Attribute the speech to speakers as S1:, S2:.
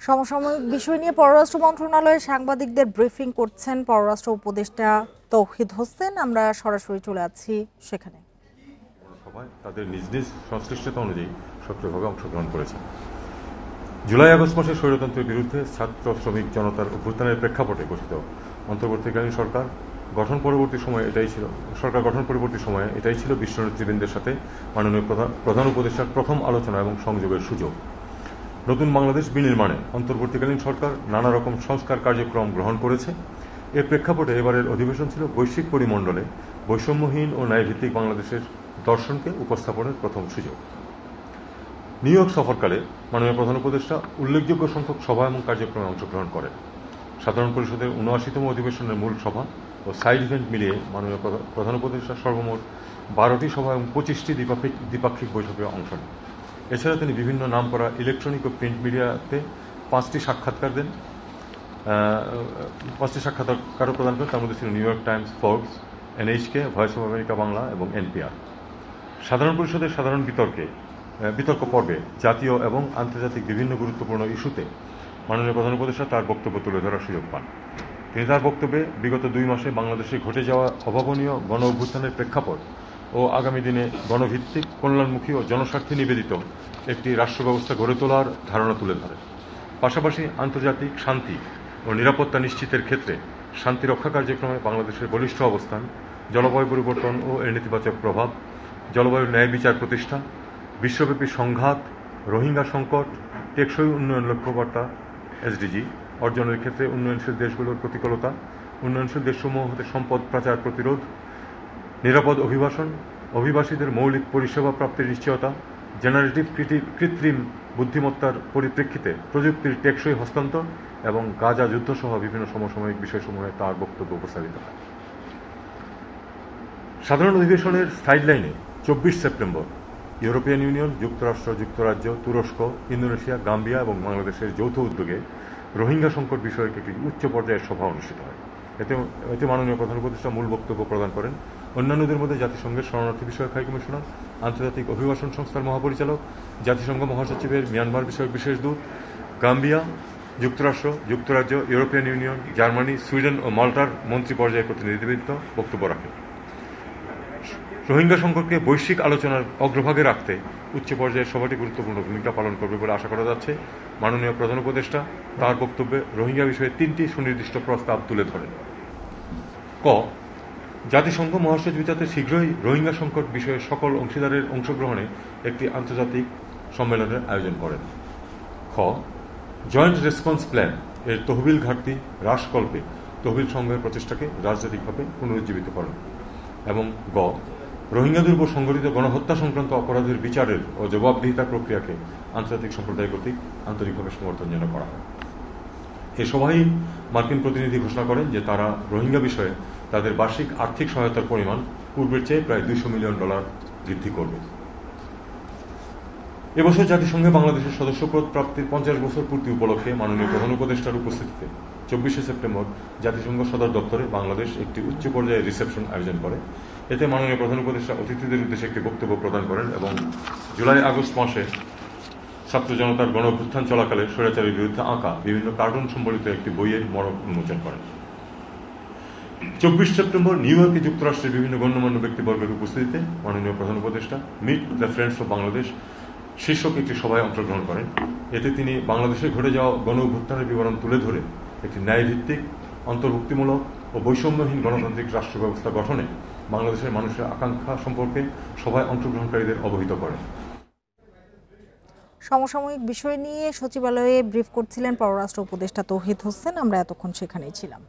S1: সমসাময়িক বিষয় নিয়ে পররাষ্ট্র মন্ত্রণালয়ে সাংবাদিকদের ব্রিফিং করছেন পররাষ্ট্র উপদেষ্টা তৌহিদ হোসেন। আমরা সরাসরি চলে যাচ্ছি সেখানে।
S2: সবাই তাদের নিজ নিজ সংশ্লিষ্টতা অনুযায়ী সক্রিয়ভাবে অংশগ্রহণ করেছে। জুলাই আগস্ট মাসে স্বৈরতন্ত্রের বিরুদ্ধে ছাত্র শ্রমিক জনতার অভ্যুত্থানের প্রেক্ষাপটে গঠিত অন্তর্বর্তীকালীন সরকার গঠন পরবর্তী সময়ে এটাই ছিল বিশ্ব নেতৃবৃন্দের সাথে মাননীয় প্রধান উপদেষ্টার প্রথম আলোচনা এবং সংযোগের সুযোগ। নতুন বাংলাদেশ বিনির্মাণে অন্তর্বর্তীকালীন সরকার নানা রকম সংস্কার কার্যক্রম গ্রহণ করেছে। এর প্রেক্ষাপটে এবারের অধিবেশন ছিল বৈশ্বিক পরিমণ্ডলে বৈষম্যহীন ও ন্যায়ভিত্তিক বাংলাদেশের দর্শনকে উপস্থাপনের প্রথম সুযোগ। নিউ ইয়র্ক সফরকালে মাননীয় প্রধান উপদেষ্টা উল্লেখযোগ্য সংখ্যক সভা এবং কার্যক্রমে অংশগ্রহণ করেন। সাধারণ পরিষদের ৭৯তম অধিবেশনের মূল সভা ও সাইড ইভেন্ট মিলিয়ে মাননীয় প্রধান উপদেষ্টা সর্বমোট ১২টি সভা এবং ২৫টি দ্বিপাক্ষিক বৈঠকে অংশ নেন। এছাড়া তিনি বিভিন্ন নামকরা ইলেকট্রনিক ও প্রিন্ট মিডিয়াতে ৫টি সাক্ষাৎকারও প্রদান করেন। তার মধ্যে ছিল new York Times, Forbes, NHK, voice of America Bangla এবং NPR। সাধারণ পরিষদের সাধারণ বিতর্ক পর্বে জাতীয় এবং আন্তর্জাতিক বিভিন্ন গুরুত্বপূর্ণ ইস্যুতে মাননীয় প্রধান উপদেষ্টা তার বক্তব্য তুলে ধরার সুযোগ পান। তিনি তার বক্তব্যে বিগত ২ মাসে বাংলাদেশে ঘটে যাওয়া অভাবনীয় গণ অভ্যুত্থানের প্রেক্ষাপট ও আগামী দিনে গণভিত্তিক কল্যাণমুখী ও জনস্বার্থে নিবেদিত একটি রাষ্ট্র ব্যবস্থা গড়ে তোলার ধারণা তুলে ধরেন। পাশাপাশি আন্তর্জাতিক শান্তি ও নিরাপত্তা নিশ্চিতের ক্ষেত্রে শান্তি রক্ষা কার্যক্রমে বাংলাদেশের বলিষ্ঠ অবস্থান, জলবায়ু পরিবর্তন ও এর নেতিবাচক প্রভাব, জলবায়ুর ন্যায় বিচার প্রতিষ্ঠা, বিশ্বব্যাপী সংঘাত, রোহিঙ্গা সংকট, টেকসই উন্নয়ন লক্ষ্যবার্তা SDG অর্জনের ক্ষেত্রে উন্নয়নশীল দেশগুলোর প্রতিকূলতা, উন্নয়নশীল দেশসমূহ হতে সম্পদ পাচার প্রতিরোধ, নিরাপদ অভিবাসন, অভিবাসীদের মৌলিক পরিষেবা প্রাপ্তির নিশ্চয়তা, জেনারেটিভ কৃত্রিম বুদ্ধিমত্তার পরিপ্রেক্ষিতে প্রযুক্তির টেকসই হস্তান্তর এবং গাজা যুদ্ধসহ বিভিন্ন সমসাময়িক বিষয়সমূহে তার বক্তব্য উপস্থাপিত হয়। সাধারণ অধিবেশনের সাইডলাইনে ২৪ সেপ্টেম্বর ইউরোপিয়ান ইউনিয়ন, যুক্তরাষ্ট্র, যুক্তরাজ্য, তুরস্ক, ইন্দোনেশিয়া, গাম্বিয়া এবং বাংলাদেশের যৌথ উদ্যোগে রোহিঙ্গা সংকট বিষয়ক একটি উচ্চ পর্যায়ের সভা অনুষ্ঠিত হয়। এতে মাননীয় প্রধান উপদেষ্টা মূল বক্তব্য প্রদান করেন। অন্যান্যদের মধ্যে জাতিসংঘের শরণার্থী বিষয়ক হাই কমিশনার, আন্তর্জাতিক অভিবাসন সংস্থার মহাপরিচালক, জাতিসংঘ মহাসচিবের মিয়ানমার বিষয়ক বিশেষ দূত, গাম্বিয়া, যুক্তরাষ্ট্র, যুক্তরাজ্য, ইউরোপিয়ান ইউনিয়ন, জার্মানি, সুইডেন ও মাল্টার মন্ত্রী পর্যায়ের প্রতিনিধিবৃন্দ বক্তব্য রাখেন। রোহিঙ্গা সংকটকে বৈশ্বিক আলোচনার অগ্রভাগে রাখতে উচ্চ পর্যায়ের সভাটি গুরুত্বপূর্ণ ভূমিকা পালন করবে বলে আশা করা যাচ্ছে। মাননীয় প্রধান উপদেষ্টা তার বক্তব্যে রোহিঙ্গা বিষয়ে ৩টি সুনির্দিষ্ট প্রস্তাব তুলে ধরেন। ক, জাতিসংঘ মহাসচিব যাতে শীঘ্রই রোহিঙ্গা সংকট বিষয়ে সকল অংশীদারের অংশগ্রহণে একটি আন্তর্জাতিক সম্মেলনের আয়োজন করেন। খ, জয়েন্ট রেসপন্স প্ল্যান এর তহবিল ঘাটতি হ্রাসকল্পে তহবিল সংগ্রহের প্রচেষ্টাকে রাজনৈতিকভাবে পুনরুজ্জীবিত করেন। এবং গ, রোহিঙ্গাদের উপর সংঘটিত গণহত্যা সংক্রান্ত অপরাধের বিচারের ও জবাবদিহিতার প্রক্রিয়াকে আন্তর্জাতিক সম্প্রদায় কর্তৃক আন্তরিকভাবে সমর্থন যেন করা হয়। এ সভায় মার্কিন প্রতিনিধি ঘোষণা করেন যে তারা রোহিঙ্গা বিষয়ে তাদের বার্ষিক আর্থিক সহায়তার পরিমাণ পূর্বের চেয়ে প্রায় $200 মিলিয়ন বৃদ্ধি করবে। এবছর জাতিসংঘে বাংলাদেশের সদস্যপদ প্রাপ্তির 50 বছর পূর্তি উপলক্ষে মাননীয় প্রধান উপদেষ্টার উপস্থিতিতে ২৪শে সেপ্টেম্বর জাতিসংঘ সদর দপ্তরে বাংলাদেশ একটি উচ্চ পর্যায়ের রিসেপশন আয়োজন করে। এতে মাননীয় প্রধান উপদেষ্টা অতিথিদের উদ্দেশ্যে একটি বক্তব্য প্রদান করেন এবং জুলাই আগস্ট মাসে ছাত্র জনতার গণ অভ্যুত্থান চলাকালে স্বৈরাচারের বিরুদ্ধে আঁকা বিভিন্ন কার্টুন সম্বলিত একটি বইয়ের মড়ক উন্মোচন করেন। ২৪ সেপ্টেম্বর নিউ ইয়র্কে যুক্তরাষ্ট্রের বিভিন্ন গণ্যমান্য ব্যক্তিবর্গের উপস্থিতিতে মাননীয় প্রধান উপদেষ্টা meet the friends of Bangladesh শীর্ষক একটি সভায় অংশগ্রহণ করেন। এতে তিনি বাংলাদেশে ঘটে যাওয়া গণ অভ্যুত্থানের বিবরণ তুলে ধরে একটি ন্যায়ভিত্তিক, অন্তর্ভুক্তিমূলক ও বৈষম্যহীন গণতান্ত্রিক রাষ্ট্র ব্যবস্থা গঠনে বাংলাদেশের মানুষের আকাঙ্ক্ষা সম্পর্কে সভায় অংশগ্রহণকারীদের অবহিত করেন।
S1: সমসাময়িক বিষয় নিয়ে সচিবালয়ে ব্রিফ করছিলেন পররাষ্ট্র উপদেষ্টা তৌহিদ হোসেন। আমরা এতক্ষণ সেখানেই ছিলাম।